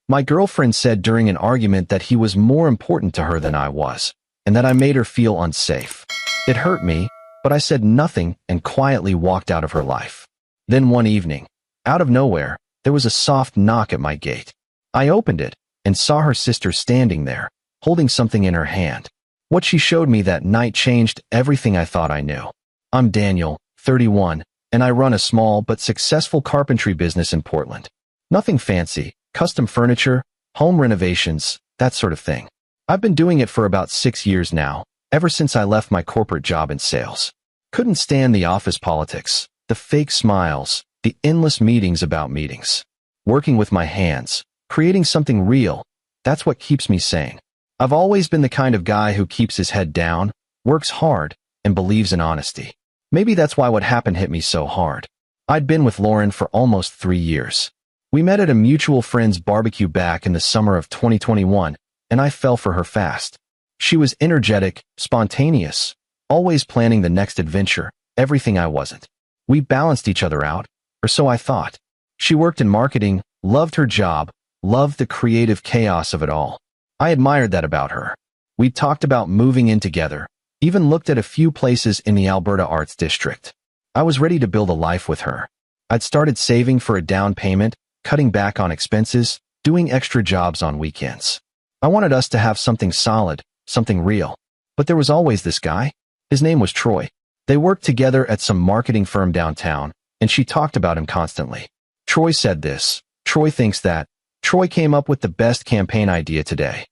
My girlfriend said during an argument that he was more important to her than I was, and that I made her feel unsafe. It hurt me, but I said nothing and quietly walked out of her life. Then one evening, out of nowhere, there was a soft knock at my gate. I opened it and saw her sister standing there, holding something in her hand. What she showed me that night changed everything I thought I knew. I'm Daniel, 31, and I run a small but successful carpentry business in Portland. Nothing fancy, custom furniture, home renovations, that sort of thing. I've been doing it for about 6 years now, ever since I left my corporate job in sales. Couldn't stand the office politics, the fake smiles, the endless meetings about meetings. Working with my hands, creating something real, that's what keeps me sane. I've always been the kind of guy who keeps his head down, works hard, and believes in honesty. Maybe that's why what happened hit me so hard. I'd been with Lauren for almost 3 years. We met at a mutual friend's barbecue back in the summer of 2021, and I fell for her fast. She was energetic, spontaneous, always planning the next adventure, everything I wasn't. We balanced each other out, or so I thought. She worked in marketing, loved her job, loved the creative chaos of it all. I admired that about her. We talked about moving in together, even looked at a few places in the Alberta Arts District. I was ready to build a life with her. I'd started saving for a down payment, cutting back on expenses, doing extra jobs on weekends. I wanted us to have something solid, something real. But there was always this guy. His name was Troy. They worked together at some marketing firm downtown, and she talked about him constantly. Troy said this, Troy thinks that, Troy came up with the best campaign idea today.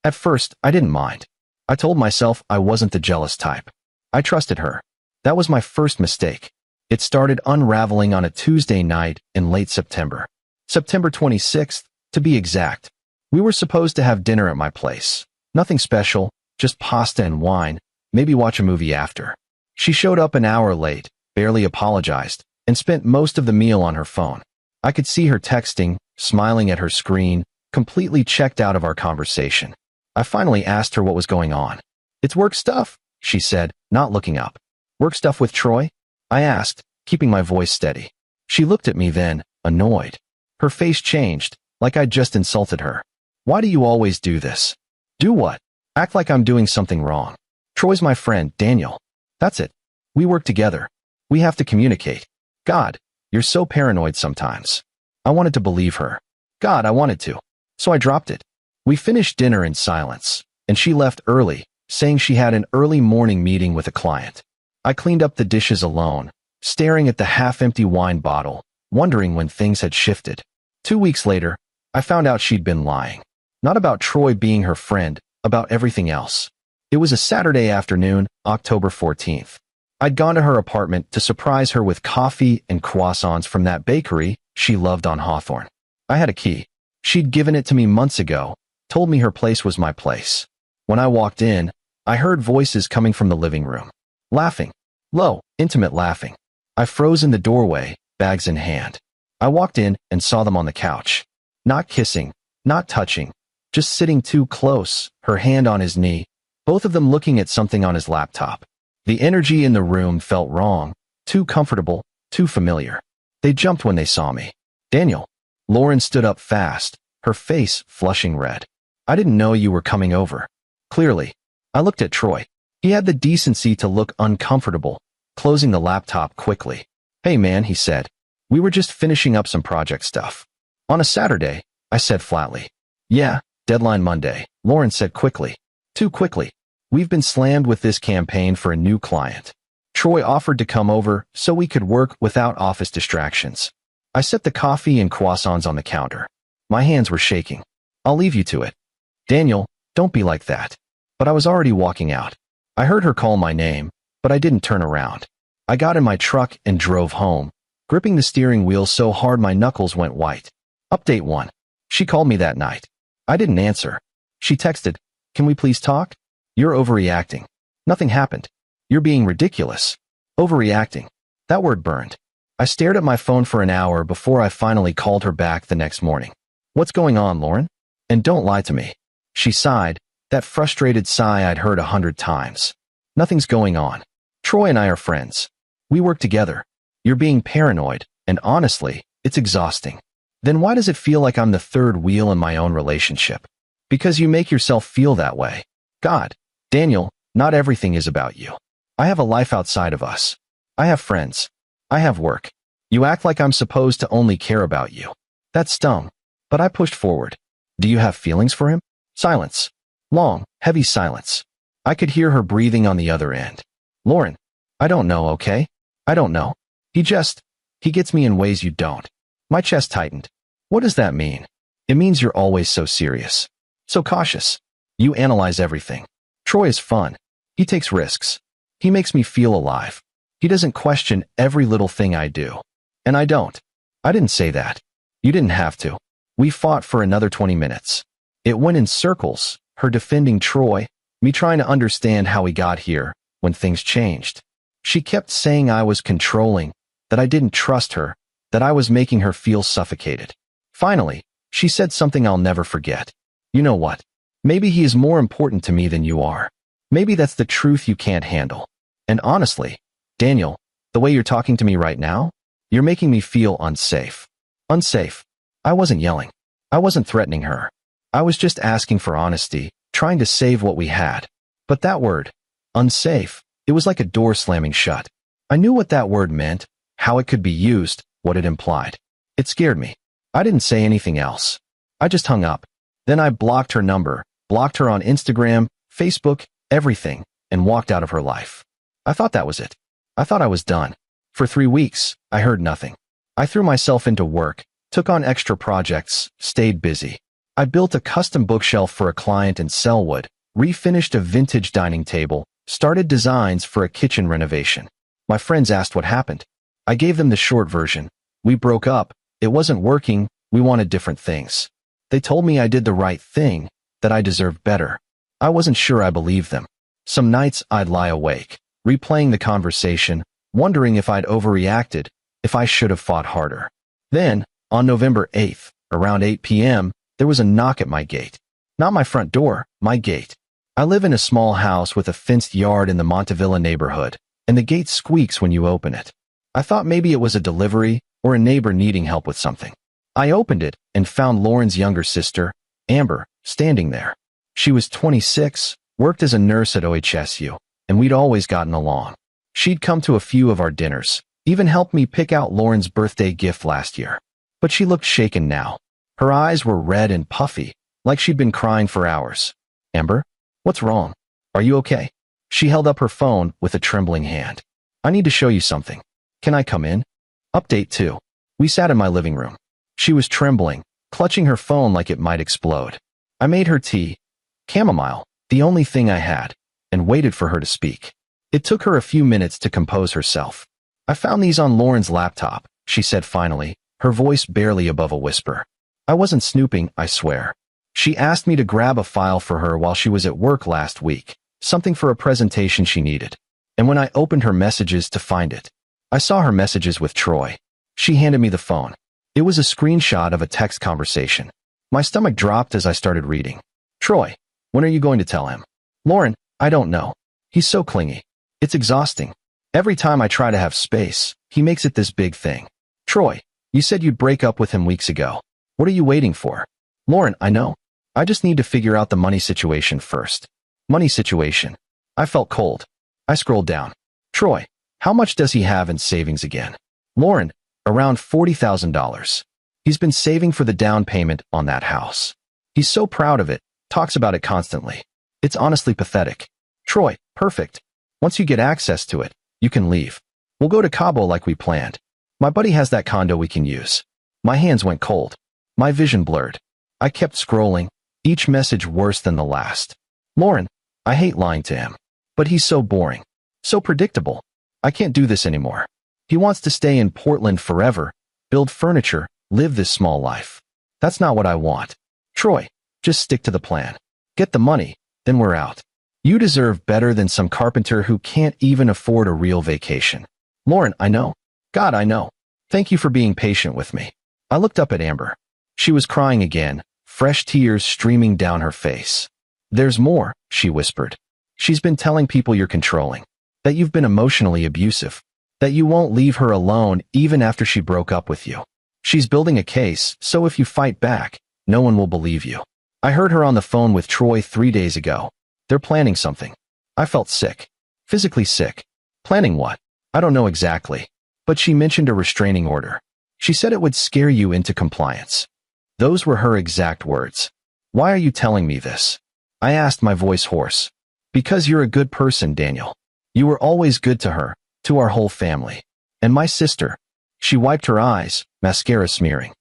At first, I didn't mind. I told myself I wasn't the jealous type. I trusted her. That was my first mistake. It started unraveling on a Tuesday night in late September. September 26th, to be exact. We were supposed to have dinner at my place. Nothing special, just pasta and wine, maybe watch a movie after. She showed up an hour late, barely apologized, and spent most of the meal on her phone. I could see her texting, smiling at her screen, completely checked out of our conversation. I finally asked her what was going on. It's work stuff, she said, not looking up. Work stuff with Troy? I asked, keeping my voice steady. She looked at me then, annoyed. Her face changed, like I'd just insulted her. Why do you always do this? Do what? Act like I'm doing something wrong. Troy's my friend, Daniel. That's it. We work together. We have to communicate. God, you're so paranoid sometimes. I wanted to believe her. God, I wanted to. So I dropped it. We finished dinner in silence, and she left early, saying she had an early morning meeting with a client. I cleaned up the dishes alone, staring at the half-empty wine bottle, wondering when things had shifted. 2 weeks later, I found out she'd been lying. Not about Troy being her friend, about everything else. It was a Saturday afternoon, October 14th. I'd gone to her apartment to surprise her with coffee and croissants from that bakery she loved on Hawthorne. I had a key. She'd given it to me months ago, told me her place was my place. When I walked in, I heard voices coming from the living room. Laughing. Low, intimate laughing. I froze in the doorway, bags in hand. I walked in and saw them on the couch. Not kissing, not touching, just sitting too close, her hand on his knee, both of them looking at something on his laptop. The energy in the room felt wrong, too comfortable, too familiar. They jumped when they saw me. Daniel. Lauren stood up fast, her face flushing red. I didn't know you were coming over. Clearly. I looked at Troy. He had the decency to look uncomfortable, closing the laptop quickly. Hey man, he said. We were just finishing up some project stuff. On a Saturday, I said flatly. Yeah, deadline Monday, Lauren said quickly. Too quickly. We've been slammed with this campaign for a new client. Troy offered to come over so we could work without office distractions. I set the coffee and croissants on the counter. My hands were shaking. I'll leave you to it. Daniel, don't be like that. But I was already walking out. I heard her call my name, but I didn't turn around. I got in my truck and drove home, gripping the steering wheel so hard my knuckles went white. Update 1. She called me that night. I didn't answer. She texted, "Can we please talk? You're overreacting. Nothing happened. You're being ridiculous." Overreacting. That word burned. I stared at my phone for an hour before I finally called her back the next morning. What's going on, Lauren? And don't lie to me. She sighed, that frustrated sigh I'd heard 100 times. Nothing's going on. Troy and I are friends. We work together. You're being paranoid, and honestly, it's exhausting. Then why does it feel like I'm the third wheel in my own relationship? Because you make yourself feel that way. God, Daniel, not everything is about you. I have a life outside of us. I have friends. I have work. You act like I'm supposed to only care about you. That stung, but I pushed forward. Do you have feelings for him? Silence. Long, heavy silence. I could hear her breathing on the other end. Lauren, I don't know, okay? I don't know. He gets me in ways you don't. My chest tightened. What does that mean? It means you're always so serious. So cautious. You analyze everything. Troy is fun. He takes risks. He makes me feel alive. He doesn't question every little thing I do. And I don't. I didn't say that. You didn't have to. We fought for another 20 minutes. It went in circles, her defending Troy, me trying to understand how he got here when things changed. She kept saying I was controlling, that I didn't trust her, that I was making her feel suffocated. Finally, she said something I'll never forget. You know what? Maybe he is more important to me than you are. Maybe that's the truth you can't handle. And honestly, Daniel, the way you're talking to me right now, you're making me feel unsafe. Unsafe. I wasn't yelling. I wasn't threatening her. I was just asking for honesty, trying to save what we had. But that word, unsafe, it was like a door slamming shut. I knew what that word meant, how it could be used, what it implied. It scared me. I didn't say anything else. I just hung up. Then I blocked her number, blocked her on Instagram, Facebook, everything, and walked out of her life. I thought that was it. I thought I was done. For 3 weeks, I heard nothing. I threw myself into work, took on extra projects, stayed busy. I built a custom bookshelf for a client in Selwood, refinished a vintage dining table, started designs for a kitchen renovation. My friends asked what happened. I gave them the short version. We broke up. It wasn't working. We wanted different things. They told me I did the right thing, that I deserved better. I wasn't sure I believed them. Some nights I'd lie awake, replaying the conversation, wondering if I'd overreacted, if I should have fought harder. Then, on November 8th, around 8 p.m., there was a knock at my gate. Not my front door, my gate. I live in a small house with a fenced yard in the Montevilla neighborhood, and the gate squeaks when you open it. I thought maybe it was a delivery or a neighbor needing help with something. I opened it and found Lauren's younger sister, Amber, standing there. She was 26, worked as a nurse at OHSU, and we'd always gotten along. She'd come to a few of our dinners, even helped me pick out Lauren's birthday gift last year. But she looked shaken now. Her eyes were red and puffy, like she'd been crying for hours. Amber, what's wrong? Are you okay? She held up her phone with a trembling hand. I need to show you something. Can I come in? Update 2. We sat in my living room. She was trembling, clutching her phone like it might explode. I made her tea, chamomile, the only thing I had, and waited for her to speak. It took her a few minutes to compose herself. I found these on Lauren's laptop, she said finally, her voice barely above a whisper. I wasn't snooping, I swear. She asked me to grab a file for her while she was at work last week, something for a presentation she needed. And when I opened her messages to find it, I saw her messages with Troy. She handed me the phone. It was a screenshot of a text conversation. My stomach dropped as I started reading. Troy, when are you going to tell him? Lauren, I don't know. He's so clingy. It's exhausting. Every time I try to have space, he makes it this big thing. Troy, you said you'd break up with him weeks ago. What are you waiting for? Lauren, I know. I just need to figure out the money situation first. Money situation. I felt cold. I scrolled down. Troy, how much does he have in savings again? Lauren, around $40,000. He's been saving for the down payment on that house. He's so proud of it, talks about it constantly. It's honestly pathetic. Troy, perfect. Once you get access to it, you can leave. We'll go to Cabo like we planned. My buddy has that condo we can use. My hands went cold. My vision blurred. I kept scrolling, each message worse than the last. Lauren, I hate lying to him. But he's so boring. So predictable. I can't do this anymore. He wants to stay in Portland forever, build furniture, live this small life. That's not what I want. Troy, just stick to the plan. Get the money, then we're out. You deserve better than some carpenter who can't even afford a real vacation. Lauren, I know. God, I know. Thank you for being patient with me. I looked up at Amber. She was crying again, fresh tears streaming down her face. There's more, she whispered. She's been telling people you're controlling, that you've been emotionally abusive, that you won't leave her alone even after she broke up with you. She's building a case, so if you fight back, no one will believe you. I heard her on the phone with Troy 3 days ago. They're planning something. I felt sick. Physically sick. Planning what? I don't know exactly. But she mentioned a restraining order. She said it would scare you into compliance. Those were her exact words. Why are you telling me this? I asked, my voice hoarse. Because you're a good person, Daniel. You were always good to her, to our whole family. And my sister. She wiped her eyes, mascara smearing.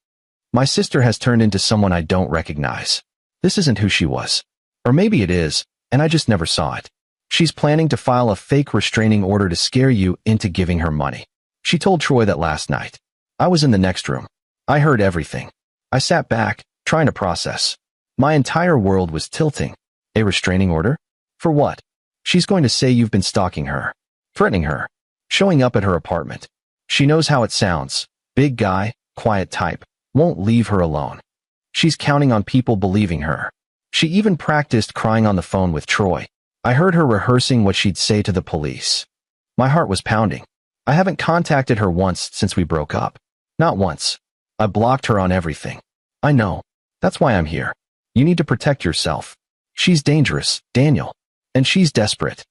My sister has turned into someone I don't recognize. This isn't who she was. Or maybe it is, and I just never saw it. She's planning to file a fake restraining order to scare you into giving her money. She told Troy that last night. I was in the next room. I heard everything. I sat back, trying to process. My entire world was tilting. A restraining order? For what? She's going to say you've been stalking her, threatening her, showing up at her apartment. She knows how it sounds. Big guy, quiet type, won't leave her alone. She's counting on people believing her. She even practiced crying on the phone with Troy. I heard her rehearsing what she'd say to the police. My heart was pounding. I haven't contacted her once since we broke up. Not once. I blocked her on everything. I know. That's why I'm here. You need to protect yourself. She's dangerous, Daniel. And she's desperate.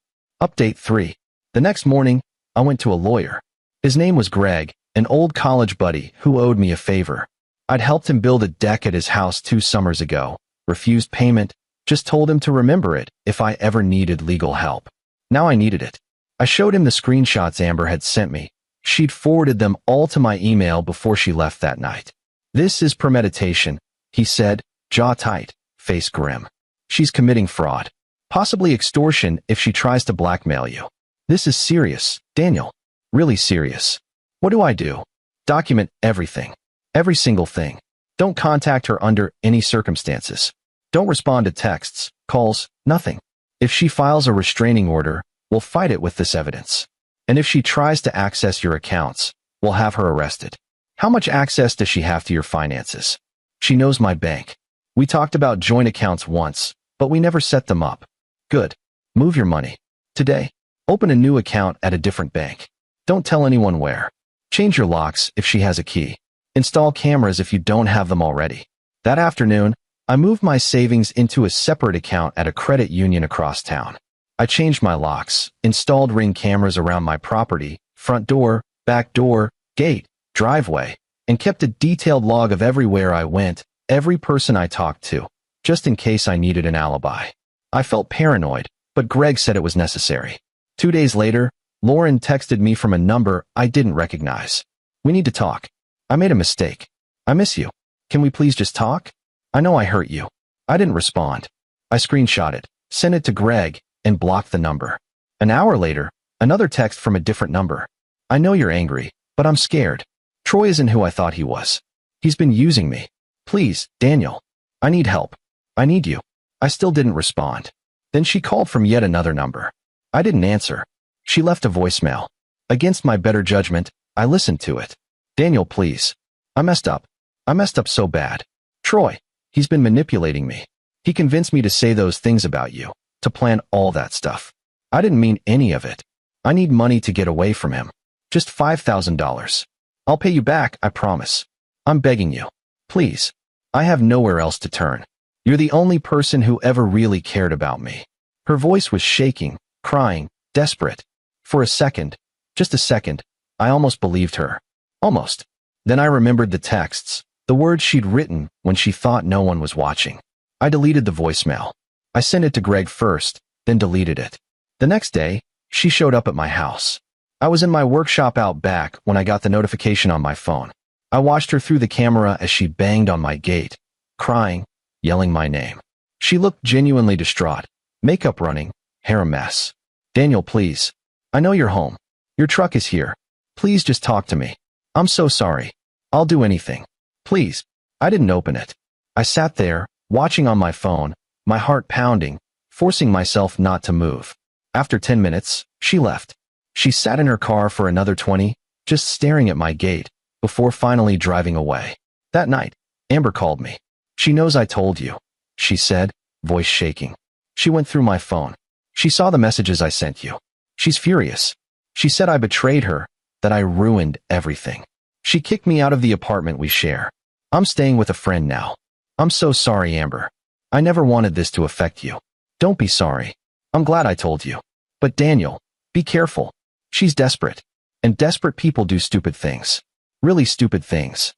Update 3. The next morning, I went to a lawyer. His name was Greg, an old college buddy who owed me a favor. I'd helped him build a deck at his house 2 summers ago, refused payment, just told him to remember it if I ever needed legal help. Now I needed it. I showed him the screenshots Amber had sent me. She'd forwarded them all to my email before she left that night. This is premeditation, he said, jaw tight, face grim. She's committing fraud. Possibly extortion if she tries to blackmail you. This is serious, Daniel. Really serious. What do I do? Document everything. Every single thing. Don't contact her under any circumstances. Don't respond to texts, calls, nothing. If she files a restraining order, we'll fight it with this evidence. And if she tries to access your accounts, we'll have her arrested. How much access does she have to your finances? She knows my bank. We talked about joint accounts once, but we never set them up. Good. Move your money. Today. Open a new account at a different bank. Don't tell anyone where. Change your locks if she has a key. Install cameras if you don't have them already. That afternoon, I moved my savings into a separate account at a credit union across town. I changed my locks, installed Ring cameras around my property, front door, back door, gate, driveway, and kept a detailed log of everywhere I went, every person I talked to, just in case I needed an alibi. I felt paranoid, but Greg said it was necessary. 2 days later, Lauren texted me from a number I didn't recognize. We need to talk. I made a mistake. I miss you. Can we please just talk? I know I hurt you. I didn't respond. I screenshot it, sent it to Greg, and blocked the number. An hour later, another text from a different number. I know you're angry, but I'm scared. Troy isn't who I thought he was. He's been using me. Please, Daniel. I need help. I need you. I still didn't respond. Then she called from yet another number. I didn't answer. She left a voicemail. Against my better judgment, I listened to it. Daniel, please. I messed up. I messed up so bad. Troy, he's been manipulating me. He convinced me to say those things about you, to plan all that stuff. I didn't mean any of it. I need money to get away from him. Just $5,000. I'll pay you back, I promise. I'm begging you. Please. I have nowhere else to turn. You're the only person who ever really cared about me. Her voice was shaking, crying, desperate. For a second, just a second, I almost believed her. Almost. Then I remembered the texts, the words she'd written when she thought no one was watching. I deleted the voicemail. I sent it to Greg first, then deleted it. The next day, she showed up at my house. I was in my workshop out back when I got the notification on my phone. I watched her through the camera as she banged on my gate, crying, yelling my name. She looked genuinely distraught, makeup running, hair a mess. Daniel, please. I know you're home. Your truck is here. Please just talk to me. I'm so sorry. I'll do anything. Please. I didn't open it. I sat there, watching on my phone, my heart pounding, forcing myself not to move. After 10 minutes, she left. She sat in her car for another 20, just staring at my gate, before finally driving away. That night, Amber called me. She knows I told you, she said, voice shaking. She went through my phone. She saw the messages I sent you. She's furious. She said I betrayed her, that I ruined everything. She kicked me out of the apartment we share. I'm staying with a friend now. I'm so sorry, Amber. I never wanted this to affect you. Don't be sorry. I'm glad I told you. But Daniel, be careful. She's desperate. And desperate people do stupid things. Really stupid things.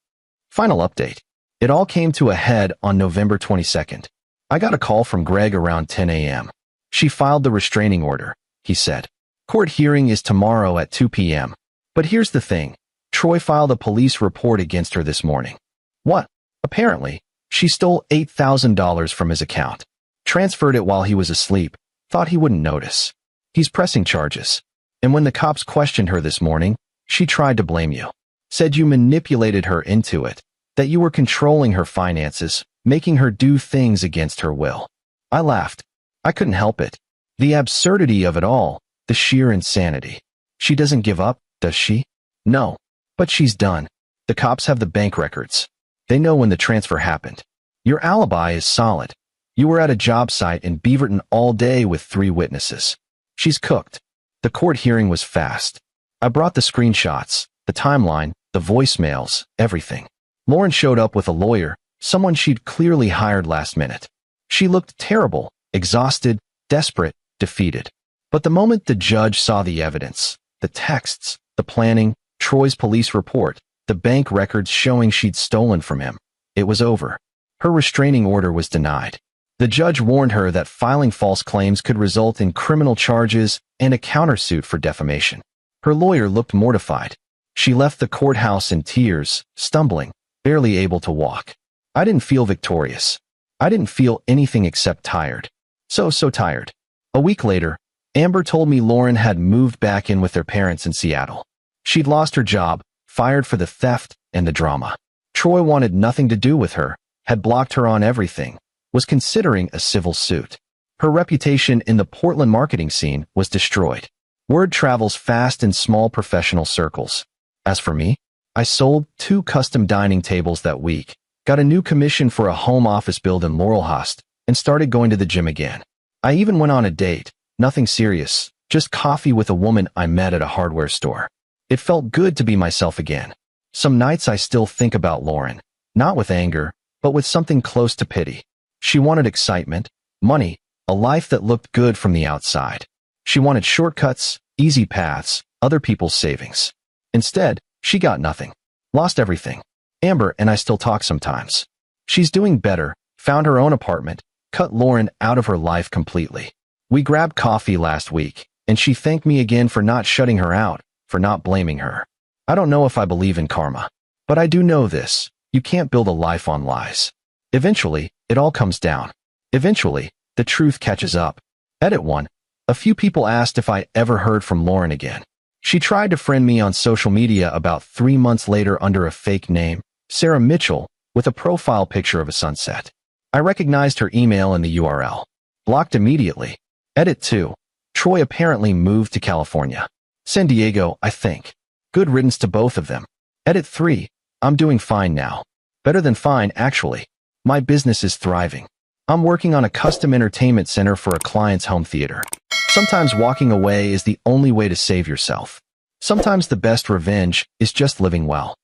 Final update. It all came to a head on November 22nd. I got a call from Greg around 10 a.m. She filed the restraining order, he said. Court hearing is tomorrow at 2 p.m. But here's the thing. Troy filed a police report against her this morning. What? Apparently, she stole $8,000 from his account. Transferred it while he was asleep. Thought he wouldn't notice. He's pressing charges. And when the cops questioned her this morning, she tried to blame you. Said you manipulated her into it. That you were controlling her finances, making her do things against her will. I laughed. I couldn't help it. The absurdity of it all, the sheer insanity. She doesn't give up, does she? No. But she's done. The cops have the bank records. They know when the transfer happened. Your alibi is solid. You were at a job site in Beaverton all day with 3 witnesses. She's cooked. The court hearing was fast. I brought the screenshots, the timeline, the voicemails, everything. Lauren showed up with a lawyer, someone she'd clearly hired last minute. She looked terrible, exhausted, desperate, defeated. But the moment the judge saw the evidence, the texts, the planning, Troy's police report, the bank records showing she'd stolen from him, it was over. Her restraining order was denied. The judge warned her that filing false claims could result in criminal charges and a countersuit for defamation. Her lawyer looked mortified. She left the courthouse in tears, stumbling, barely able to walk. I didn't feel victorious. I didn't feel anything except tired. So tired. A week later, Amber told me Lauren had moved back in with their parents in Seattle. She'd lost her job, fired for the theft and the drama. Troy wanted nothing to do with her, had blocked her on everything, was considering a civil suit. Her reputation in the Portland marketing scene was destroyed. Word travels fast in small professional circles. As for me, I sold 2 custom dining tables that week, got a new commission for a home office build in Laurelhurst, and started going to the gym again. I even went on a date, nothing serious, just coffee with a woman I met at a hardware store. It felt good to be myself again. Some nights I still think about Lauren, not with anger, but with something close to pity. She wanted excitement, money, a life that looked good from the outside. She wanted shortcuts, easy paths, other people's savings. Instead, she got nothing. Lost everything. Amber and I still talk sometimes. She's doing better, found her own apartment, cut Lauren out of her life completely. We grabbed coffee last week, and she thanked me again for not shutting her out, for not blaming her. I don't know if I believe in karma. But I do know this. You can't build a life on lies. Eventually, it all comes down. Eventually, the truth catches up. Edit 1. A few people asked if I ever heard from Lauren again. She tried to friend me on social media about 3 months later under a fake name, Sarah Mitchell, with a profile picture of a sunset. I recognized her email and the URL. Blocked immediately. Edit 2. Troy apparently moved to California. San Diego, I think. Good riddance to both of them. Edit 3. I'm doing fine now. Better than fine, actually. My business is thriving. I'm working on a custom entertainment center for a client's home theater. Sometimes walking away is the only way to save yourself. Sometimes the best revenge is just living well.